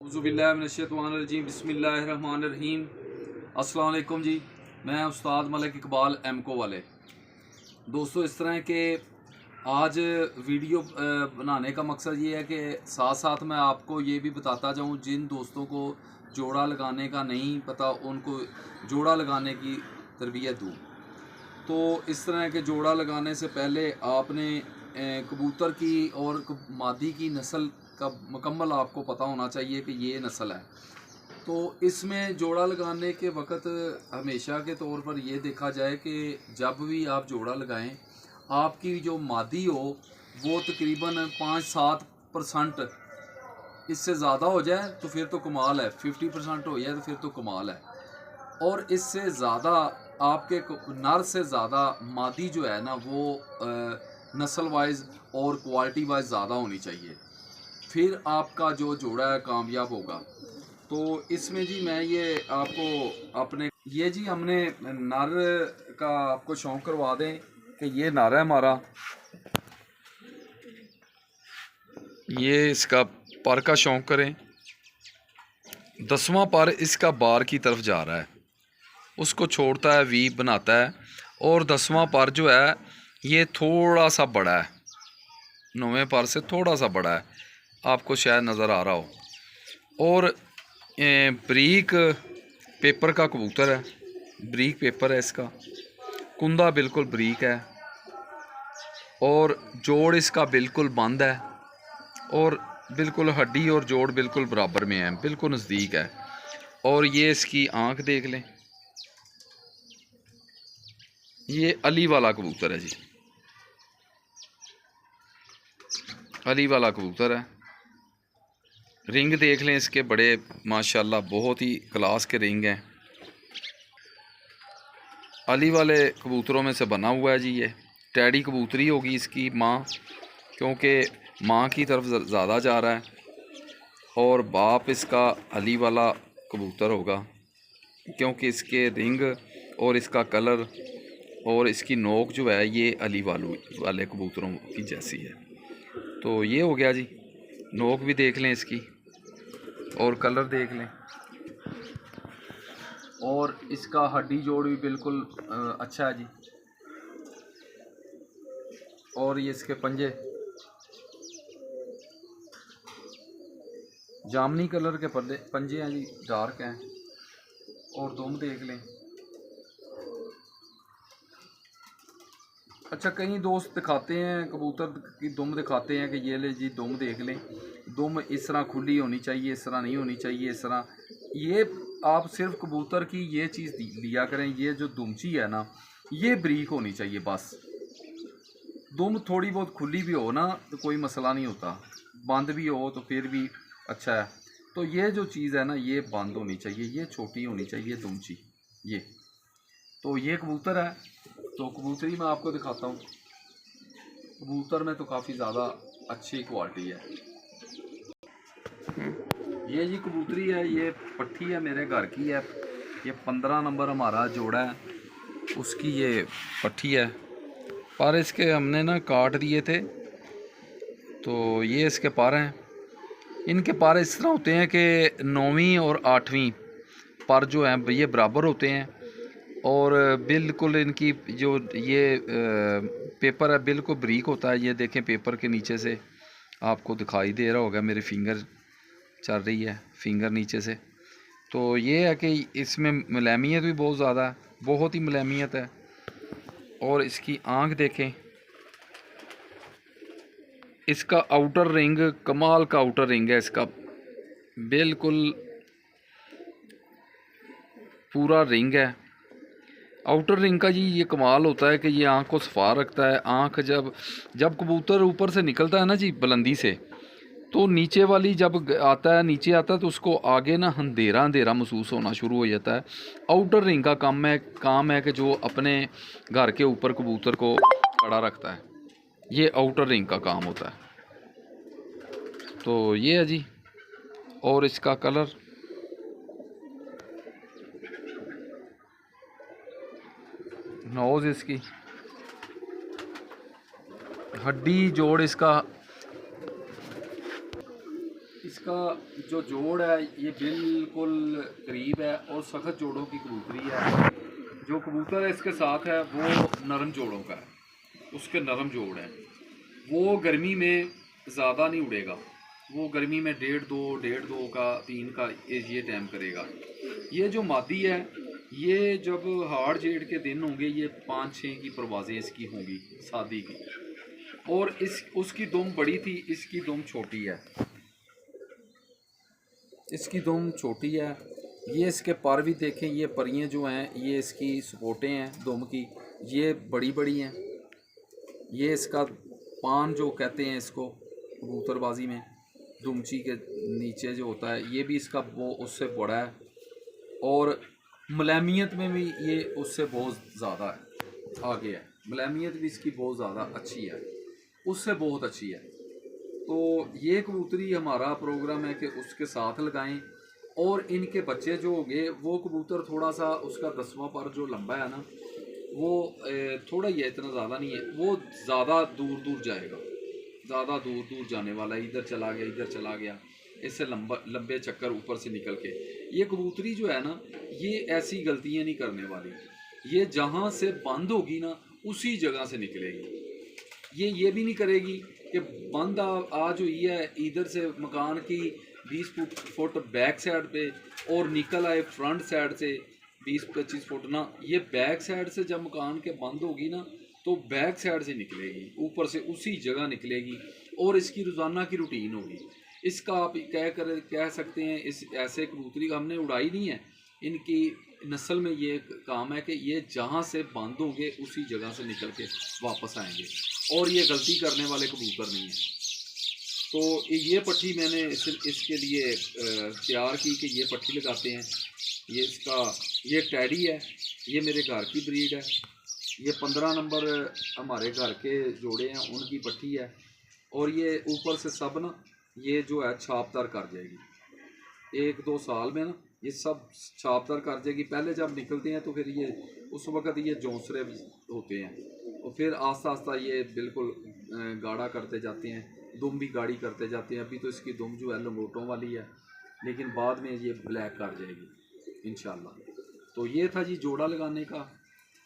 औज़ुबिल्लाहिमिनश्शैतानिर्रजीम बिस्मिल्लाहिर्रहमानिर्रहीम। अस्सलाम वालेकुम जी, मैं उस्ताद मलिक इकबाल एमको वाले। दोस्तों, इस तरह के आज वीडियो बनाने का मकसद ये है कि साथ साथ मैं आपको ये भी बताता जाऊँ, जिन दोस्तों को जोड़ा लगाने का नहीं पता उनको जोड़ा लगाने की तरबियत दूँ। तो इस तरह के जोड़ा लगाने से पहले आपने कबूतर की और मादी की नस्ल का मुकम्मल आपको पता होना चाहिए कि ये नस्ल है। तो इसमें जोड़ा लगाने के वक़्त हमेशा के तौर पर ये देखा जाए कि जब भी आप जोड़ा लगाएं, आपकी जो मादी हो वो तकरीबन 5-7% इससे ज़्यादा हो जाए तो फिर तो कमाल है, 50% हो जाए तो फिर तो कमाल है। और इससे ज़्यादा आपके नर से ज़्यादा मादी जो है ना वो नस्ल वाइज और क्वालिटी वाइज ज़्यादा होनी चाहिए, फिर आपका जो जोड़ा है कामयाब होगा। तो इसमें जी मैं ये आपको अपने ये जी हमने नर का आपको शौक़ करवा दें कि ये नर है हमारा, ये इसका पर का शौक़ करें। 10वां पर इसका बार की तरफ जा रहा है, उसको छोड़ता है, वी बनाता है। और 10वां पर जो है ये थोड़ा सा बड़ा है, 9वें पर से थोड़ा सा बड़ा है, आपको शायद नज़र आ रहा हो। और ब्रीक पेपर का कबूतर है, ब्रीक पेपर है इसका, कुंदा बिल्कुल ब्रीक है और जोड़ इसका बिल्कुल बंद है और बिल्कुल हड्डी और जोड़ बिल्कुल बराबर में है, बिल्कुल नज़दीक है। और ये इसकी आँख देख लें, ये अली वाला कबूतर है जी, अली वाला कबूतर है। रिंग देख लें इसके, बड़े माशाल्लाह बहुत ही क्लास के रिंग हैं। अली वाले कबूतरों में से बना हुआ है जी। ये टैडी कबूतरी होगी इसकी माँ, क्योंकि माँ की तरफ ज़्यादा जा रहा है, और बाप इसका अली वाला कबूतर होगा, क्योंकि इसके रिंग और इसका कलर और इसकी नोक जो है ये अली वाले कबूतरों की जैसी है। तो ये हो गया जी, नोक भी देख लें इसकी और कलर देख लें, और इसका हड्डी जोड़ भी बिल्कुल अच्छा है जी। और ये इसके पंजे जामनी कलर के पंजे हैं जी, डार्क हैं। और दुम देख लें। अच्छा, कई दोस्त दिखाते हैं कबूतर की दुम दिखाते हैं कि ये ले जी दुम देख लें, दुम इस तरह खुली होनी चाहिए, इस तरह नहीं होनी चाहिए, इस तरह। ये आप सिर्फ कबूतर की ये चीज़ लिया करें, ये जो दुमची है ना ये ब्रीक होनी चाहिए बस। दुम थोड़ी बहुत खुली भी हो ना तो कोई मसला नहीं होता, बंद भी हो तो फिर भी अच्छा है। तो ये जो चीज़ है ना ये बंद होनी चाहिए, ये छोटी होनी चाहिए दुमची ये। तो ये कबूतर है, तो कबूतरी मैं आपको दिखाता हूँ। कबूतर में तो काफ़ी ज़्यादा अच्छी क्वालिटी है। ये जी कबूतरी है, ये पट्टी है, मेरे घर की है। ये 15 नंबर हमारा जोड़ा है, उसकी ये पट्टी है। पर इसके हमने ना काट दिए थे, तो ये इसके पर हैं। इनके पर इस तरह होते हैं कि 9वीं और 8वीं पर जो हैं ये बराबर होते हैं, और बिल्कुल इनकी जो ये पेपर है बिल्कुल ब्रीक होता है। ये देखें, पेपर के नीचे से आपको दिखाई दे रहा होगा, मेरी फिंगर चल रही है, फिंगर नीचे से। तो ये है कि इसमें मुलायमियत भी बहुत ज़्यादा है, बहुत ही मुलायमियत है। और इसकी आँख देखें, इसका आउटर रिंग कमाल का आउटर रिंग है इसका, बिल्कुल पूरा रिंग है। आउटर रिंग का जी ये कमाल होता है कि ये आँख को सफा रखता है। आँख जब कबूतर ऊपर से निकलता है ना जी बुलंदी से, तो नीचे वाली जब नीचे आता है तो उसको आगे ना अंधेरा अंधेरा महसूस होना शुरू हो जाता है। आउटर रिंग का काम है कि जो अपने घर के ऊपर कबूतर को खड़ा रखता है, ये आउटर रिंग का काम होता है। तो ये है जी। और इसका कलर, नोज़ इसकी, हड्डी जोड़ इसका इसका जो जोड़ है ये बिल्कुल करीब है और सख्त जोड़ों की कबूतरी है। जो कबूतर है इसके साथ है वो नरम जोड़ों का है, उसके नरम जोड़ है। वो गर्मी में ज़्यादा नहीं उड़ेगा, वो गर्मी में डेढ़ दो का 3 का ये टाइम करेगा। ये जो मादी है ये जब हाड़ जेठ के दिन होंगे ये 5-6 की परवाज़ें इसकी होंगी शादी की, और इस उसकी दुम बड़ी थी, इसकी दुम छोटी है, इसकी दुम छोटी है। ये इसके पर भी देखें, ये परियां जो हैं ये इसकी सपोर्टें हैं दुम की, ये बड़ी बड़ी हैं। ये इसका पान जो कहते हैं इसको कबूतरबाजी में, दुमची के नीचे जो होता है ये भी इसका वो उससे बड़ा है, और मलामियत में भी ये उससे बहुत ज़्यादा है, आगे है। मलामियत भी इसकी बहुत ज़्यादा अच्छी है, उससे बहुत अच्छी है। तो ये कबूतरी हमारा प्रोग्राम है कि उसके साथ लगाएं। और इनके बच्चे जो होंगे वो कबूतर थोड़ा सा उसका 10वां पर जो लंबा है ना वो थोड़ा ही है, इतना ज़्यादा नहीं है, वो ज़्यादा दूर दूर जाएगा, ज़्यादा दूर दूर जाने वाला है, इधर चला गया इधर चला गया, इससे लंबे चक्कर ऊपर से निकल के। ये कबूतरी जो है ना ये ऐसी गलतियाँ नहीं करने वाली, ये जहाँ से बंद होगी ना उसी जगह से निकलेगी। ये भी नहीं करेगी कि बंद आज हुई है इधर से मकान की 20 फुट बैक साइड पे और निकल आए फ्रंट साइड से 20-25 फुट ना, ये बैक साइड से जब मकान के बंद होगी ना तो बैक साइड से निकलेगी, ऊपर से उसी जगह निकलेगी, और इसकी रोज़ाना की रूटीन होगी। इसका आप कह सकते हैं इस ऐसे कबूतरी हमने उड़ाई नहीं है, इनकी नस्ल में ये काम है कि ये जहाँ से बंद होंगे उसी जगह से निकल के वापस आएंगे, और ये गलती करने वाले कबूतर नहीं हैं। तो ये पट्टी मैंने इसके लिए तैयार की कि ये पट्टी लगाते हैं। ये टैडी है, ये मेरे घर की ब्रीड है, ये 15 नंबर हमारे घर के जोड़े हैं उनकी पट्टी है, और ये ऊपर से सब ना ये जो है छापदार कर जाएगी 1-2 साल में ना, ये सब छापदार कर जाएगी। पहले जब निकलते हैं तो फिर ये उस वक़्त ये जोंसरे होते हैं, और फिर आस्ता आस्ता ये बिल्कुल गाढ़ा करते जाते हैं, दुम भी गाढ़ी करते जाते हैं। अभी तो इसकी दुम जो है लंगोटों वाली है, लेकिन बाद में ये ब्लैक कर जाएगी इंशाल्लाह। तो ये था जी जोड़ा लगाने का।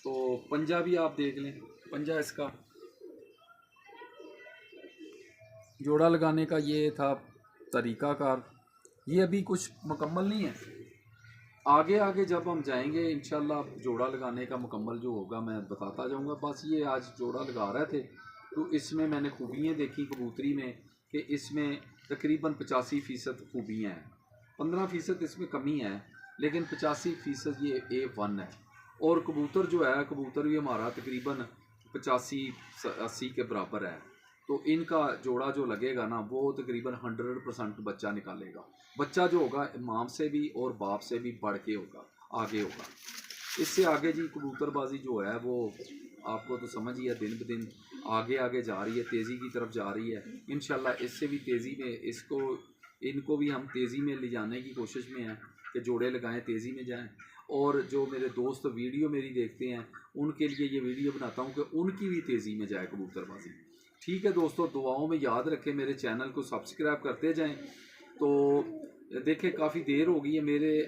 तो पंजा भी आप देख लें, पंजा इसका जोड़ा लगाने का ये था तरीक़ाकार। ये अभी कुछ मुकम्मल नहीं है, आगे आगे जब हम जाएंगे इंशाल्लाह जोड़ा लगाने का मुकम्मल जो होगा मैं बताता जाऊंगा। बस ये आज जोड़ा लगा रहे थे तो इसमें मैंने खूबियाँ देखी कबूतरी में कि इसमें तकरीबन 85% खूबियाँ हैं, 15% इसमें कमी है, लेकिन 85% ये A1 है। और कबूतर जो है कबूतर भी हमारा तकरीबन 85-80 के बराबर है। तो इनका जोड़ा जो लगेगा ना वो तकरीबन 100% बच्चा निकालेगा। बच्चा जो होगा माम से भी और बाप से भी बढ़ के होगा, आगे होगा। इससे आगे जी कबूतरबाजी जो है वो आपको तो समझ ही है, दिन ब दिन आगे आगे जा रही है, तेज़ी की तरफ जा रही है। इंशाल्लाह इससे भी तेज़ी में इनको भी हम तेज़ी में ले जाने की कोशिश में हैं कि जोड़े लगाएं, तेज़ी में जाएं। और जो मेरे दोस्त वीडियो मेरी देखते हैं उनके लिए ये वीडियो बनाता हूँ कि उनकी भी तेज़ी में जाए कबूतरबाजी। ठीक है दोस्तों, दुआओं में याद रखें, मेरे चैनल को सब्सक्राइब करते जाएं। तो देखें काफ़ी देर हो गई है,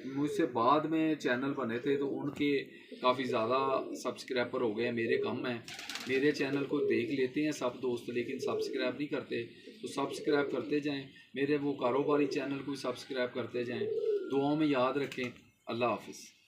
मुझसे बाद में चैनल बने थे तो उनके काफ़ी ज़्यादा सब्सक्राइबर हो गए हैं, मेरे कम हैं। मेरे चैनल को देख लेते हैं सब दोस्त लेकिन सब्सक्राइब नहीं करते, तो सब्सक्राइब करते जाएं। मेरे वो कारोबारी चैनल को सब्सक्राइब करते जाएं। दुआओं में याद रखें। अल्लाह हाफिज़।